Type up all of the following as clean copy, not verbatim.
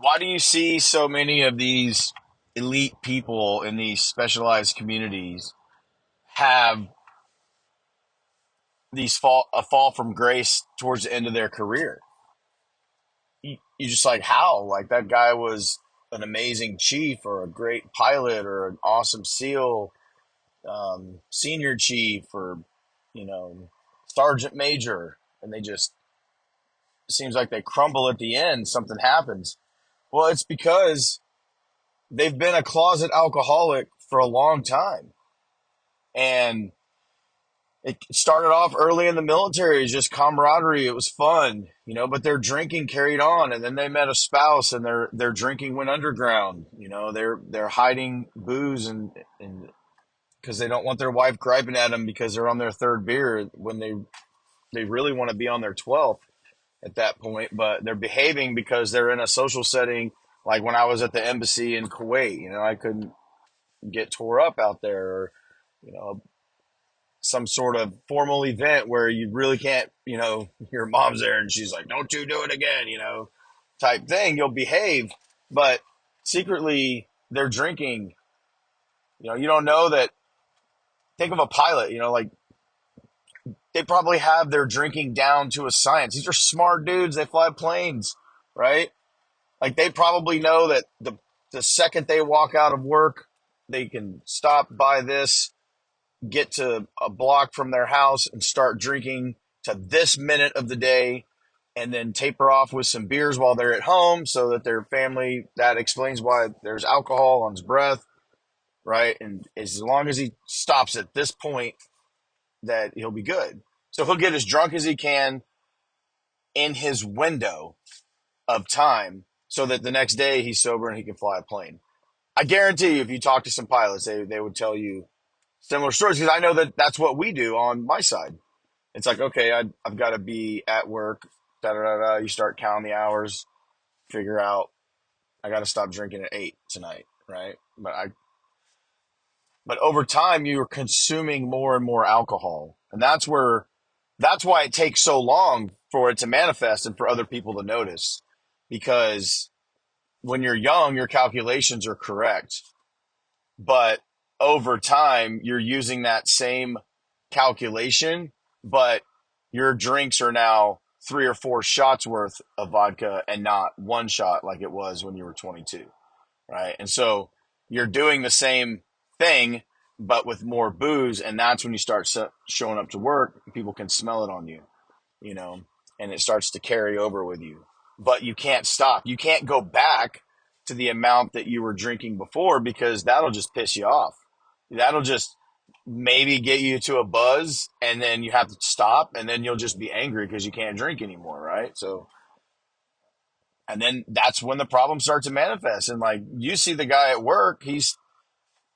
Why do you see so many of these elite people in these specialized communities have these fall from grace towards the end of their career? You just like how like that guy was an amazing chief or a great pilot or an awesome SEAL, senior chief or you know sergeant major, and they just it seems like they crumble at the end. Something happens. Well, it's because they've been a closet alcoholic for a long time. And it started off early in the military as just camaraderie. It was fun, but their drinking carried on, and then they met a spouse and their drinking went underground. They're hiding booze and because they don't want their wife griping at them because they're on their third beer when they really want to be on their 12th at that point, but they're behaving because they're in a social setting. Like when I was at the embassy in Kuwait, I couldn't get tore up out there, or you know some sort of formal event where you really can't, your mom's there and she's like, don't you do it again, type thing. You'll behave, but secretly they're drinking. You don't know that. Think of a pilot, like they probably have their drinking down to a science. These are smart dudes. They fly planes, right? Like they probably know that the second they walk out of work, they can stop by this, get to a block from their house and start drinking to this minute of the day, and then taper off with some beers while they're at home so that their family, that explains why there's alcohol on his breath, right? And as long as he stops at this point, that he'll be good. So he'll get as drunk as he can in his window of time so that the next day he's sober and he can fly a plane. I guarantee you, if you talk to some pilots, they would tell you similar stories because I know that that's what we do on my side. It's like, okay, I've got to be at work. Da, da, da, da. You start counting the hours, figure out I got to stop drinking at 8 tonight, right? But over time, you're consuming more and more alcohol, and that's why it takes so long for it to manifest and for other people to notice. Because when you're young, your calculations are correct, but over time, you're using that same calculation, but your drinks are now 3 or 4 shots worth of vodka and not one shot like it was when you were 22, right? And so you're doing the same thing, but with more booze, and that's when you start showing up to work. People can smell it on you, you know, and it starts to carry over with you. But you can't stop. You can't go back to the amount that you were drinking before because that'll just piss you off. That'll just maybe get you to a buzz, and then you have to stop, and then you'll just be angry because you can't drink anymore, right? So, and then that's when the problems start to manifest. And like you see the guy at work, he's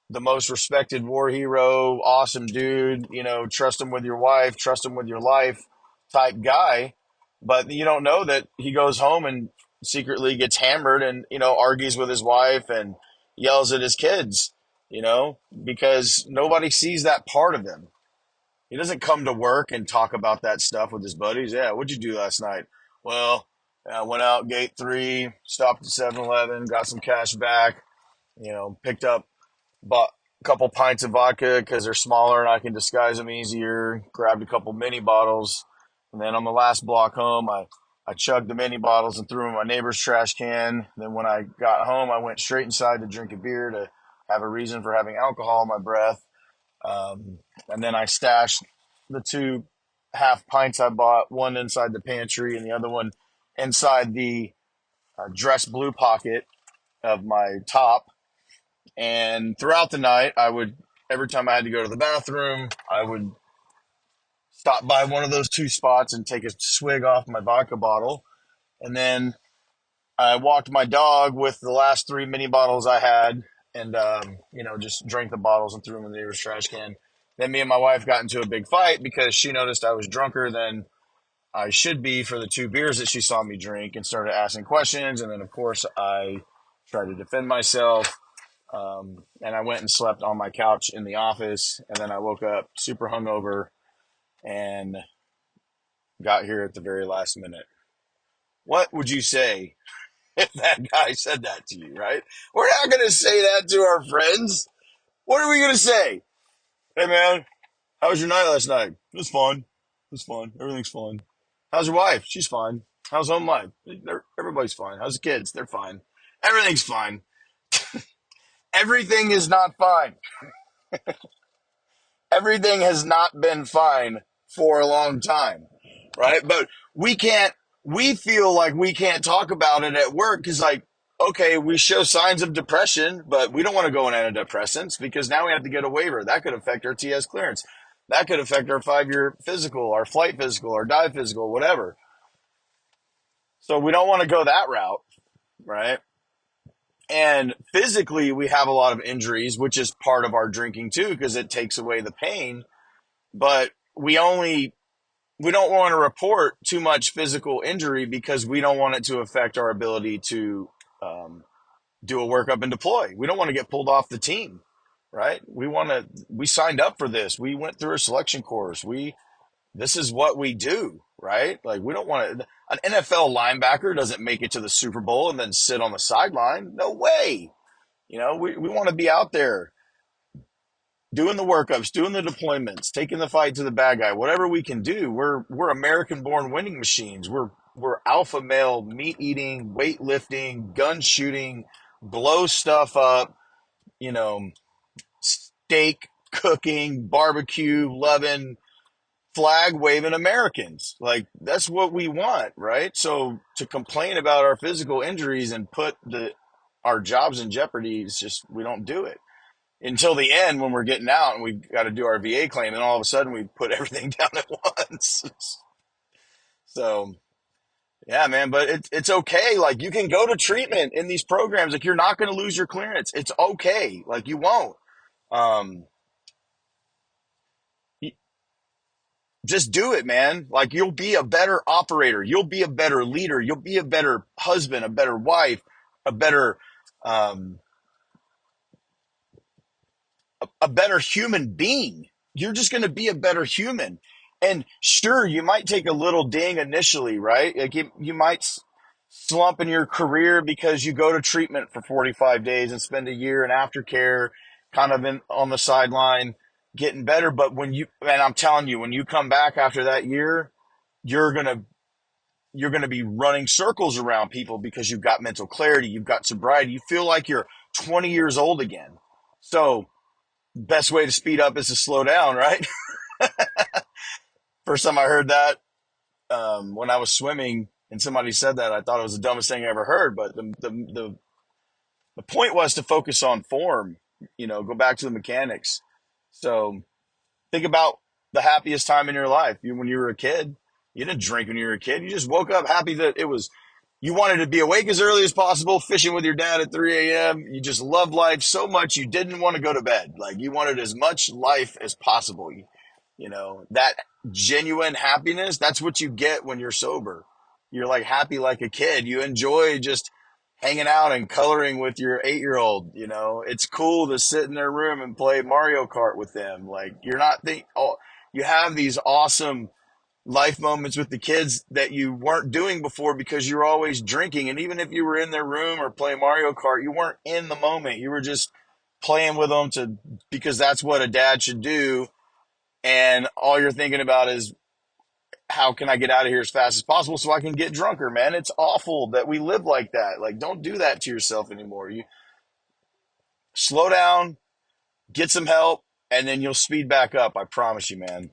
the most respected war hero, awesome dude, trust him with your wife, trust him with your life type guy. But you don't know that he goes home and secretly gets hammered and, argues with his wife and yells at his kids, because nobody sees that part of him. He doesn't come to work and talk about that stuff with his buddies. Yeah, what'd you do last night? Well, I went out gate 3, stopped at 7-Eleven, got some cash back, picked up, bought a couple pints of vodka because they're smaller and I can disguise them easier. Grabbed a couple mini bottles, and then on the last block home, I chugged the mini bottles and threw them in my neighbor's trash can. Then when I got home, I went straight inside to drink a beer to have a reason for having alcohol in my breath. And then I stashed the 2 half pints I bought, one inside the pantry and the other one inside the dress blue pocket of my top. And throughout the night, every time I had to go to the bathroom, I would stop by one of those 2 spots and take a swig off my vodka bottle. And then I walked my dog with the last 3 mini bottles I had and, just drank the bottles and threw them in the neighbor's trash can. Then me and my wife got into a big fight because she noticed I was drunker than I should be for the 2 beers that she saw me drink and started asking questions. And then, of course, I tried to defend myself. And I went and slept on my couch in the office. And then I woke up super hungover and got here at the very last minute. What would you say if that guy said that to you, right? We're not going to say that to our friends. What are we going to say? Hey, man, how was your night last night? It was fun. It was fun. Everything's fun. How's your wife? She's fine. How's home life? Everybody's fine. How's the kids? They're fine. Everything's fine. Everything is not fine. Everything has not been fine for a long time, right? But we feel like we can't talk about it at work because, like, okay, we show signs of depression, but we don't want to go on antidepressants because now we have to get a waiver. That could affect our TS clearance. That could affect our 5-year physical, our flight physical, our dive physical, whatever. So we don't want to go that route, right? And physically, we have a lot of injuries, which is part of our drinking too, because it takes away the pain. But we don't want to report too much physical injury because we don't want it to affect our ability to do a workup and deploy. We don't want to get pulled off the team, right? We signed up for this. We went through a selection course. This is what we do, right? Like, we don't want to, an NFL linebacker doesn't make it to the Super Bowl and then sit on the sideline. No way. We want to be out there doing the workups, doing the deployments, taking the fight to the bad guy, whatever we can do. We're American born winning machines. We're alpha male, meat eating, weightlifting, gun shooting, blow stuff up, you know, steak cooking, barbecue loving, flag waving Americans. Like, that's what we want, right? So to complain about our physical injuries and put our jobs in jeopardy is just, we don't do it until the end when we're getting out and we've got to do our VA claim, and all of a sudden we put everything down at once. So yeah, man, but it's okay. Like, you can go to treatment in these programs. Like, you're not going to lose your clearance. It's okay. Like, you won't. Um, just do it, man. Like, you'll be a better operator. You'll be a better leader. You'll be a better husband, a better wife, a better, um, a better human being. You're just going to be a better human. And sure, you might take a little ding initially, right? Like, you might slump in your career because you go to treatment for 45 days and spend a year in aftercare, kind of on the sideline, getting better. But and I'm telling you, when you come back after that year, you're going to, you're going to be running circles around people because you've got mental clarity, you've got sobriety, you feel like you're 20 years old again. So, best way to speed up is to slow down, right? First time I heard that, when I was swimming and somebody said that, I thought it was the dumbest thing I ever heard. But the point was to focus on form, go back to the mechanics. So think about the happiest time in your life. When you were a kid, you didn't drink when you were a kid. You just woke up happy that you wanted to be awake as early as possible, fishing with your dad at 3 a.m. You just loved life so much you didn't want to go to bed. Like, you wanted as much life as possible. That genuine happiness, that's what you get when you're sober. You're like happy like a kid. You enjoy just hanging out and coloring with your 8-year-old. It's cool to sit in their room and play Mario Kart with them. Like, you have these awesome life moments with the kids that you weren't doing before because you were always drinking. And even if you were in their room or playing Mario Kart, you weren't in the moment. You were just playing with them because that's what a dad should do. And all you're thinking about is, how can I get out of here as fast as possible so I can get drunker, man? It's awful that we live like that. Like, don't do that to yourself anymore. You slow down, get some help, and then you'll speed back up. I promise you, man.